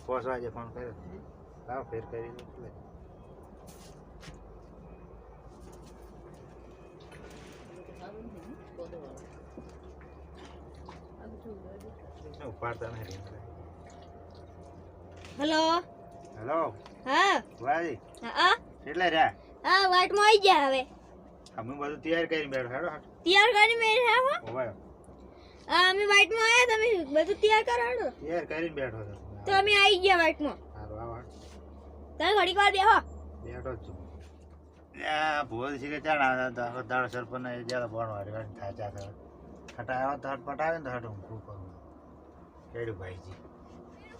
5 વાગે ફોન કર્યો લાવ ફેર કરી દઉં ઉપાડતા નહીં હેલો હેલો હા ભાઈ હા કેટલે રહ્યા હા વાટમાં આવી ગયા હવે અમે બધું તૈયાર કરીને બેઠો હેડો તૈયાર કરીને બેઠા હો ઓય હા અમે વાટમાં આવ્યા તમે બધું તૈયાર કરાડો તૈયાર કરીને બેઠો તો અમે આવી ગયા વાટમાં સારું આવો તમે ઘડીક વાર બેહો બેઠો જ છું આ ભોજ છે કે ચાણ દાળ સરપંચ ને જ્યાં ભણ વાળી થાચા થાય ખટા આવ્યો તો હટપટ આવે ને તો હટ હું ખૂબ કરું કેડું ભાઈજી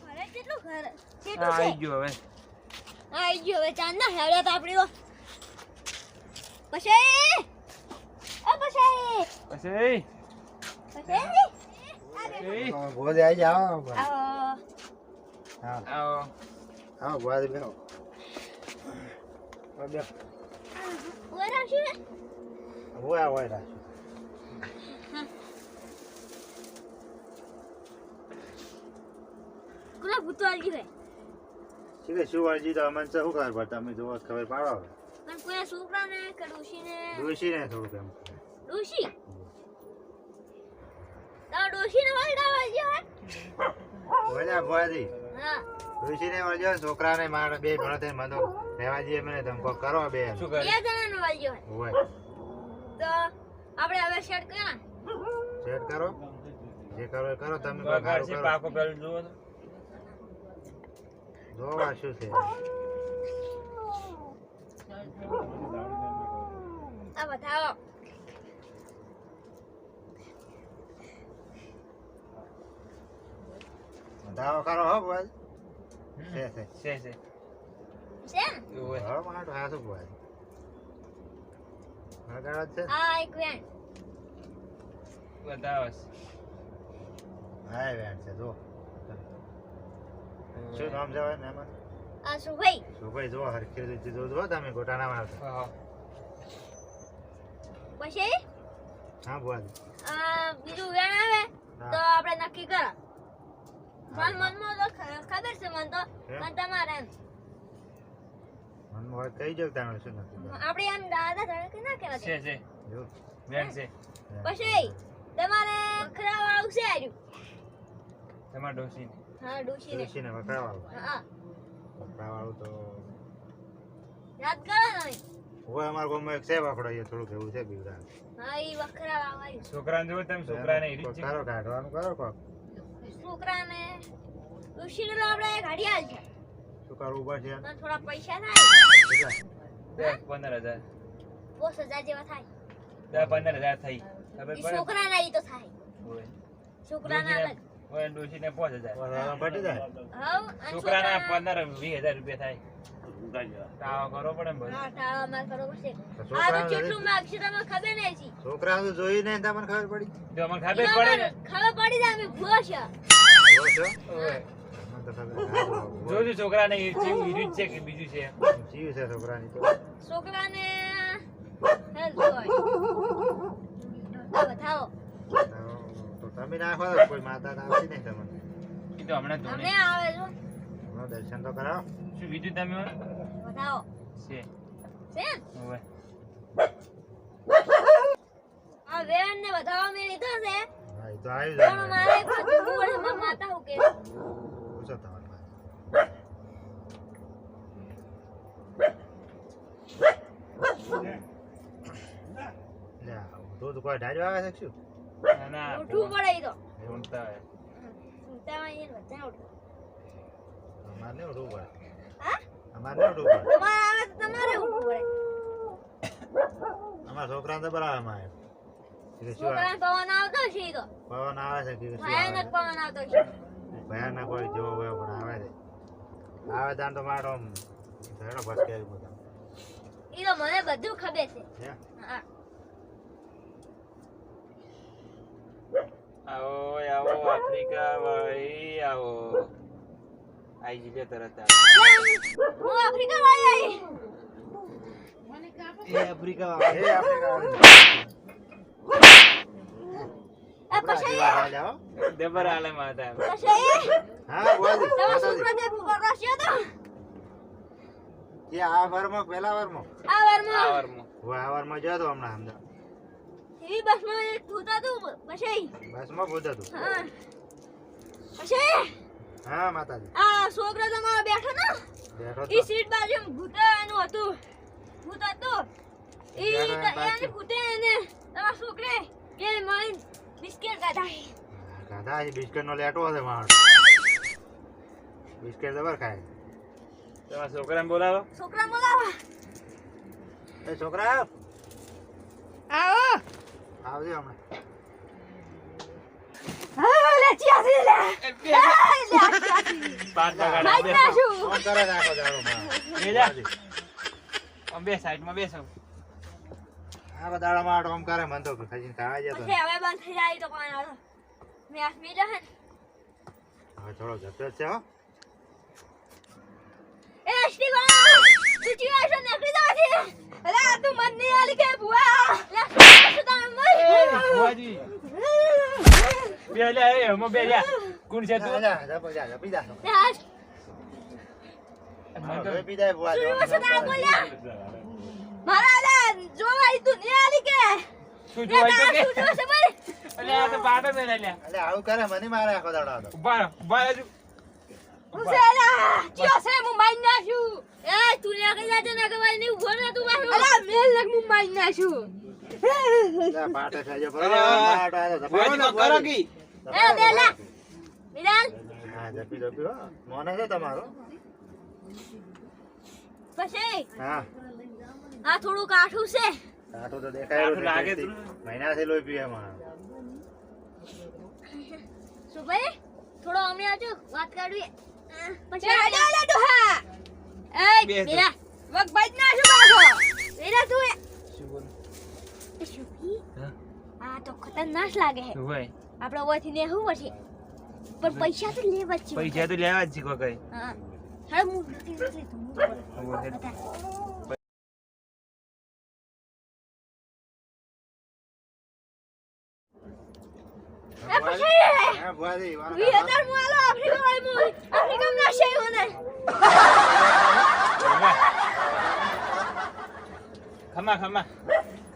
ઘરે કેટલું ઘર આવી ગયો હવે આવી ગયો હવે ચાંદા હેડ્યા તો આપણી પછી પછી ભોજ આવી જાઓ આવો હા આવો હા ભોજ બેહો બેહો ઓય રાશી હોય રાખ્યું કોના ભૂતો આવી ગયો ઠીક છે શું વાળજી તો અમને શું ખબર પડતા અમે જોવા ખબર પાડો પણ કોઈ છોકરાને કે ડોશીને ડોશીને થોડુંક એમ ડોશી તાર ડોશીને વળગાવા ગયો હે બોલ્યા ભોજી હા ડોશીને વળજો છોકરાને મારે બે ભણો થઈને મને રહેવા જઈએ મને ધમકો કરો બે શું બે કરે જણાનો વળગ્યો હે હોય તો આપણે હવે શેડ કર્યા સેટ કરો જે કરો એ કરો તમે બગાડ છે પાકો પેલું જુઓ તો જોવા શું છે આ બતાવો દાવો કરો હો ભોજ છે છે છે ઓય હા મારો હાસુ ભોજ મગાડ છે આ એક વેણ બતાવો હા વેણ છે જો શું નામ જવાય ને એમાં આ સુભાઈ શું ભાઈ જો હરખી રીતે જો તમે ગોટા ના મારતા હા પછી હા ભોજ આ બીજું વેણ આવે તો આપણે નક્કી કરો મનમાં તો ખબર છે મને તો પણ તમારે એમ મન મોય કઈ જો તાણો શું નથી આપણે એમ દાદા ધડકે ના કહેવા છે છે જો વેણ છે પછી તમારે ખરા વાળું છે આર્યું તમાર ડોસી હા ડોશીને ડોશીને વખરાવાળું હા વખરાવાળું તો યાદ કરો ને હોય અમારા ગામમાં એક છે વાપડો એ થોડુંક એવું છે બીવડા હા ઈ વખરા વાળું છોકરાને જો તમે છોકરાને ઈ રીત કરો કાઢવાનું કરો કોક છોકરાને ડોશીને તો આપણે ગાડી આલ છે શું કરવું પડશે પણ થોડા પૈસા થાય કેટલા 15,000 50,000 જેવા થાય 10-15,000 થઈ ખબર ઈ પડે છોકરાના ઈ તો થાય ઓય છોકરાના અલગ ઓય ડોસીને 5,000 પટી જાય હાઉ છોકરાના 15-20,000 રૂપિયા થાય તાવ કરો પડે ને બધું હા તાળા માર કરો પડશે તો આ તો છોકરાને કેટલું માગશે તમને ખબર નહીં છે છોકરા તો જોઈ નહીં તમને ખબર પડી જો મને ખબર પડે ને ખબર પડી જાય અમે ભૂલો છે જો છો ઓય મને તો ખબર જોજો છોકરાને ઈ જેવું ઈ રીત છે કે બીજું છે જીવ છે છોકરાની તો છોકરાને હેલ્થ હોય આ બતાવો તો તમે નાખો તો કોઈ માતા આવતી નહીં તમને ઈ તો હમણાં અમને ધોણે આવે છો હમણાં દર્શન તો કરાવો શું બીજું તમે બતાવો છે છે ઓય આ વેણ ને બતાવવા મેં લીધો છે હા એ તો આવી પણ જાય મારે પાછું મૂળ માં માતા હું કે પૂછો તમારી પાસે લે દૂધ કોઈ ઢાળ્યો આવે છે શું ના ના ઉઠવું પડે ઈ તો એવું તો હોય. ઉતાવળ એને બધા ઉઠો અમારે નહીં ઉઠવું પડે હા અમારે નહીં ઉઠવું પડે તમારે આવે તો તમારે ઉઠવું પડે અમારા છોકરાને તો બરાબર માં આવે કે શું છોકરાને પવન આવતો છે ઈ તો પવન આવે છે કે શું ભયાનક આવે પવન આવતો છે ભયાનક હોય જેવો હોય પણ આવે છે આવે તાન તો મારો આમ ધેડો ભસકે એવું બધા ઈ તો મને બધું ખબર છે હે હા આવો આવો આફ્રિકા વાળી આવો આઈ જઈએ તરત હું આફ્રિકા વાળી એ આફ્રિકા એ આપણે આ છોકરા આશીર્વાદ આલે હો. જબર આલે માતા કશે હા બોલ તમારા છોકરા જે ભૂખો રાખ્યો તો જે આ વારમાં પેલા વારમાં આ વારમાં આવરમાં હું આ વારમાં ગયો તો હમણાં અમદાવાદ એવી બસમાં એક ભૂત હતું પછી બસમાં ભૂત હતું હા પછી હા માતાજી આ છોકરો તમારો બેઠો ને બેઠો ઈ તો સીટ બાજુ ભૂતાનું હતું ભૂત હતું એને ભૂતે એને તમારા છોકરે બે મળીને બિસ્કિટ ખાધા ગાધા એ બિસ્કિટ નો લેટો હશે માણસ બિસ્કિટ જબર ખાય તમારા છોકરાને બોલાવો છોકરા બોલાવા એ છોકરા આવો આવજો હમણાં હા લે ચિયાસી લે લે ચિયાસી પાટ બગાડે માઈ નાશું ફોન કરે રાખો દાડો બેજા. બે સાઈડમાં બેસો આ દાડામાં આટો આમ કરે મન તો ખજીને ખાવા જતો પછી હવે બંધ થઈ જાય તો કોણ આવે મેં આસમી રહે હવે થોડો જતો છે હો એ અષ્ટી કોણ તું ચિયાસો નકરી દાથી અરે આ તું મન નહીં આલી કે બુઆ લે શું તમે મર ભુવાજી બે લે એ હમો બે લે કોણ છે તું જા જા જા જા પીધા યાર હવે પીધા બુઆ શું સદા બોલ્યા મારા લે જોવાઈ તું નહીં આલી કે શું જોવાય તો કે શું જોશે ભાઈ અલે આ તો પાટો ને લે એટલે આવું કરે મને મારે આખો દાડો હતો ઉભા ઉભા ઉસેલા ચિયો છે હું માઈ નાશું એ તું લે કે જાજે ના કવાય નહીં ઉભો ના તું બાહુ અલા મેલ લગ હું માઈ નાશું જા પાટે ખાજો પર અરે, પાટો આયો તો ભુવાજી કરો કી એ બેલા મિરાલ હા જપી જપી હો મોને છે તમારો પછી હા આ થોડું કાઠું છે આટો તો દેખાય આટલું લાગે ટેસ્ટી. તું. મહિનાથી લોહી પીએ માં શું ભાઈ થોડો અમે આજો વાત કાઢવી પછી આજો લાડુ હા એ બેસ. મિરા વક બાજ ના શું બાખો મિરા તું શું બોલ એ શુકી હા આ તો ખતરનાક લાગે છે શું હોય આપણે ઓથી ને હું પછી પણ પૈસા તો લેવા જ છે પૈસા તો લેવા જ છે કોઈ કઈ હા હવે હું નથી હા બુઆજી વાળો વી હજાર મુ આલો આફ્રિકા વાળી મુ આફ્રિકા માં છે ઓને ખમા ખમા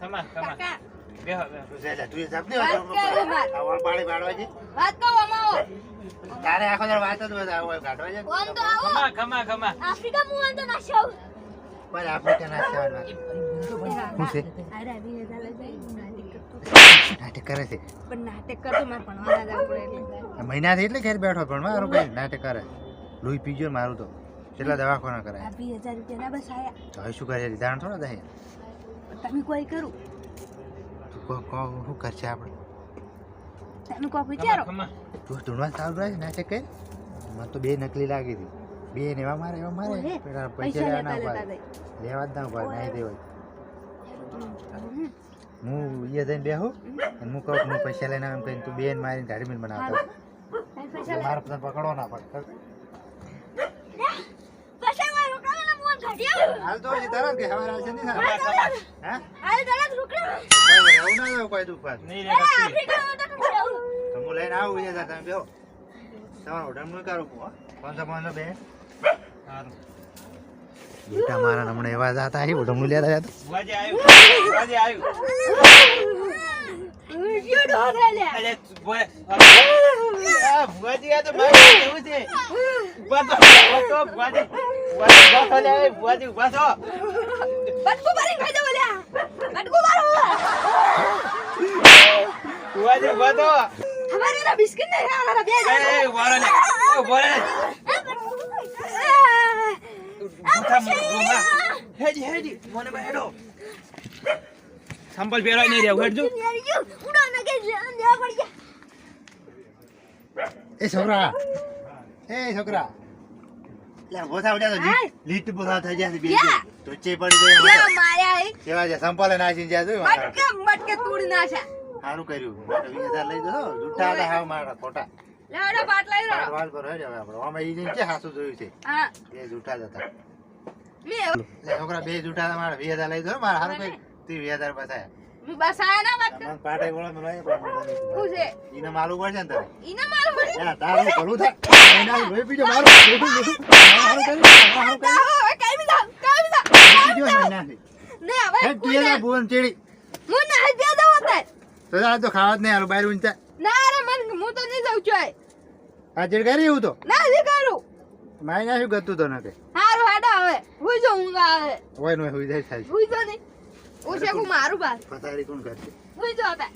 ખમા ખમા કાકા બેહો બેહો તું છે તું જપની વાત કરું માર. આ વાળ પાણી પાડવા છે વાત કહો અમાવો તારે આખો દાડો વાત જ બધા આવો કાઢવા છે ઓન તો આવો ખમા ખમા ખમા આફ્રિકા મુ ઓન તો ના છે પણ આપણે ના ચાલવા શું છે અરે 2000 લઈ જાય નાટક કરે છે પણ નાટક કરતો માર ભણવા ના જવું પડે એટલે આ મહિનાથી એટલે ઘેર બેઠો પણ મારું કઈ નાટક કરે લોહી પીજો ને મારું તો કેટલા દવાખાના કરાય આ 2000 રૂપિયા ના બસ આયા તો હવે શું કરે દાણ થોડા દે તમે કોઈ કરું તું શું કરશે આપણે તમે કોઈ વિચારો ખમા તું ઢૂંઢવા ચાલુ રહે છે નાટક કરી મને તો બે નકલી લાગી હતી બે ને એવા મારે ઓહે, પેલા પૈસા પૈસા લેતા લેવા ના લેતા પાડે લેવા જ ના પાડે નહીં દેવાય હું એ જઈને બેહું અને હું કહું કે હું પૈસા લઈને આમ કહીને તું બેન મારીને ગાડી મિલ બનાવતા પૈસા મારે પોતાને પકડવો ના પડે પૈસા મારો કાનો મોન ઘટ્યો હાલ તો હજી તરત કે હવાર આવશે નહીં ખમા સાહેબ ખમા હા હાલ દરદ રૂકડા કોઈ રહેવું ના જાવ કોઈ દુઃખ પાછું. નહીં એ રે કશું આફ્રિકા તો કેવું તો હું લઈને આવું એ તમે બેહો તમારો હોટલ નું કરું હો 500 બે સારું બેટા મારા હમણાં એવા જાતા અહીં હોટલ નું લેતા જતા ભુવાજી આવ્યું ભુવાજી આવ્યું વિડિયો ડોરે લે અલે આ ભુવાજી આ તો મારે કેવું છે ઉભા તો ભુવાજી ભુવાજી ઉભા થો લે ભુવાજી ઉભા થો બટકુ મારી ખાઈ દે બોલ્યા બટકુ મારો ભુવાજી ઉભા થો हमारे ना बिस्किट नहीं है हमारा बैग એ ઉભા રહો લે ઉભા રહો ઉઠા મને હેજી હેજી મને બેઠો સંપલ પહેરાય નહીં રહેવું હેડજો उड़ा ना के ले पड़ गया એ છોકરા લે બોથા ઉડ્યા તો હાય. લીટ બોથા થઈ જાય બે ક્યાં? તો ચે પડી જાય क्या माया है કેવા છે સંપાલે નાસી જાય જોઈ मटके मटके तोड़ना है સારું કર્યું માટે 20000 લઈ દો જૂઠા હતા હાવ મારા ખોટા लाडो बात लाई रो વાળ પર હેડ હવે આપણે આમાં ઈ જઈને કે હાસુ જોયું છે हां બે જૂઠા જ હતા मैं લે છોકરા બે જૂઠા હતા મારા 20000 લઈ દો મારા હારું કઈ 20000 બતાયા હું બસ આયા ના વાત કર મને પાટે ગોળો મેલો એ પણ હું છે ઈને માલું પડશે ને તારે ઈને મારું પડી યા તારું ભલું થાય એના લોહી પીજો મારું મારું કરી હવે કાઈ બી પીજો એનાથી ને હવે હે તું એના બોન ચેડી હું ના દે દો હોતા તો આ તો ખાવા જ નહીં આલું બહાર ઊંચા ના રે મન હું તો નહીં જાઉં છું આ ચેડ કરી એવું તો ના જી કરું માઈ ના શું ગતું તો નથી હારું હાડા હવે હુઈ જો ઊંઘ આવે હોય નો હોય જાય થાય હુઈ જો ને હું છે મારું બાર પથારી કોણ કરશે હુઈ જો હતા